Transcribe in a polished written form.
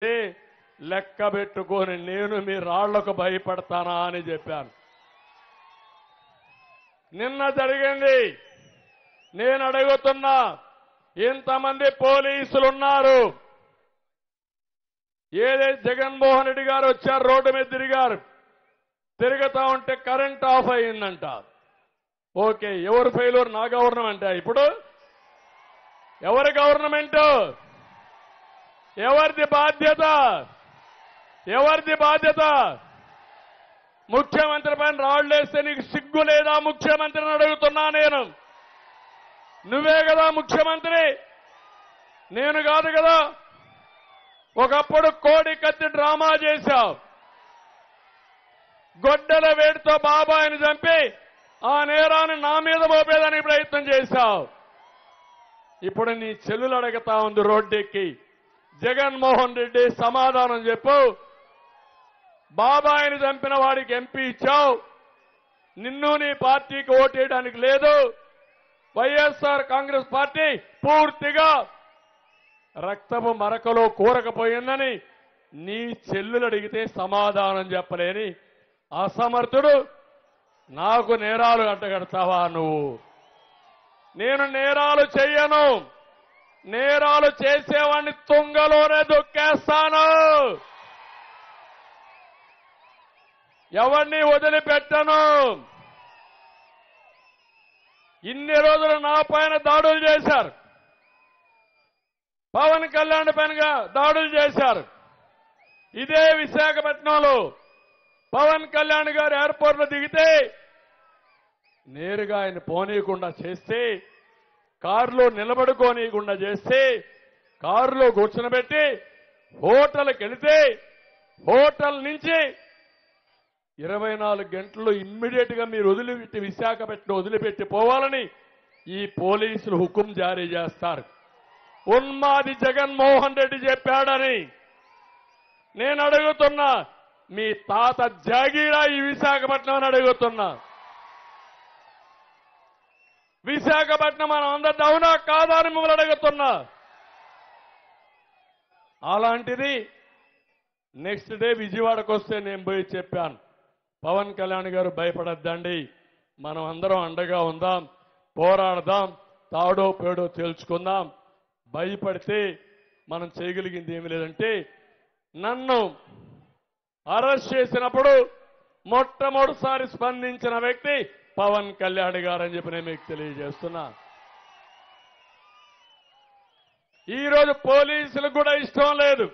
లెక్క పెట్టుకొని నేను మీ రాళ్లకు భయపడతానా అని చెప్పాను. నిన్న జరిగింది. నేను అడుగుతున్నా, ఇంతమంది పోలీసులున్నారు. ఏదైతే జగన్మోహన్ రెడ్డి గారు వచ్చారు, రోడ్డు మీద తిరుగుతా ఉంటే కరెంట్ ఆఫ్ అయిందంట. ఓకే, ఎవరు ఫెయిల్యూర్? నా గవర్నమెంట్. ఇప్పుడు ఎవరి గవర్నమెంట్? ఎవరిది బాధ్యత? ఎవరిది బాధ్యత? ముఖ్యమంత్రి పైన రాళ్లేస్తే నీకు సిగ్గు లేదా? ముఖ్యమంత్రిని అడుగుతున్నా నేను. నువ్వే కదా ముఖ్యమంత్రి, నేను కాదు కదా. ఒకప్పుడు కోడి కత్తి డ్రామా చేశావు. గొడ్డల వేడితో బాబాయిని చంపి ఆ నేరాన్ని నా మీద మోపేదానికి ప్రయత్నం చేశావు. ఇప్పుడు నీ చెల్లెలు అడుగుతా ఉంది రోడ్డెక్కి, జగన్మోహన్ రెడ్డి సమాధానం చెప్పు. బాబాయిని చంపిన వాడికి ఎంపీ ఇచ్చావు, నిన్ను నీ పార్టీకి ఓటేయడానికి లేదు. వైఎస్ఆర్ కాంగ్రెస్ పార్టీ పూర్తిగా రక్తపు మరకలో కూరకపోయిందని నీ చెల్లెలు అడిగితే సమాధానం చెప్పలేని అసమర్థుడు నాకు నేరాలు అంటగడతావా నువ్వు? నేను నేరాలు చెయ్యను. నేరాలు చేసేవాడిని తుంగలోనే దొక్కేస్తాను. ఎవరిని వదిలిపెట్టను. ఇన్ని రోజులు నా పైన దాడులు చేశారు, పవన్ కళ్యాణ్ పైన దాడులు చేశారు. ఇదే విశాఖపట్నంలో పవన్ కళ్యాణ్ గారు ఎయిర్పోర్ట్ లో దిగితే నేరుగా ఆయన పోనీయకుండా చేస్తే, కారులో నిలబడుకోనీయకుండా చేస్తే, కారులో కూర్చునబెట్టి హోటల్కి వెళితే హోటల్ నుంచి 24 గంటల్లో ఇమ్మీడియట్ గా మీరు వదిలిపెట్టి విశాఖపట్నం వదిలిపెట్టి పోవాలని ఈ పోలీసులు హుకుం జారీ చేస్తారు. ఉన్మాది జగన్మోహన్ రెడ్డి చెప్పాడని నేను అడుగుతున్నా. మీ తాత జాగీరా ఈ విశాఖపట్నం అని అడుగుతున్నా. విశాఖపట్నం మనం అందరి అవునా కాదా అని మిమ్మల్ని అడుగుతున్నా. అలాంటిది నెక్స్ట్ డే విజయవాడకు వస్తే నేను పోయి చెప్పాను, పవన్ కళ్యాణ్ గారు భయపడద్దండి, మనం అందరం అండగా ఉందాం, పోరాడదాం, తాడో పేడో తేల్చుకుందాం. భయపడితే మనం చేయగలిగింది ఏమీ లేదంటే, నన్ను అరెస్ట్ చేసినప్పుడు మొట్టమొదటిసారి స్పందించిన వ్యక్తి పవన్ కళ్యాణ్ గారు అని చెప్పి నేను మీకు తెలియజేస్తున్నా. ఈరోజు పోలీసులకు కూడా ఇష్టం లేదు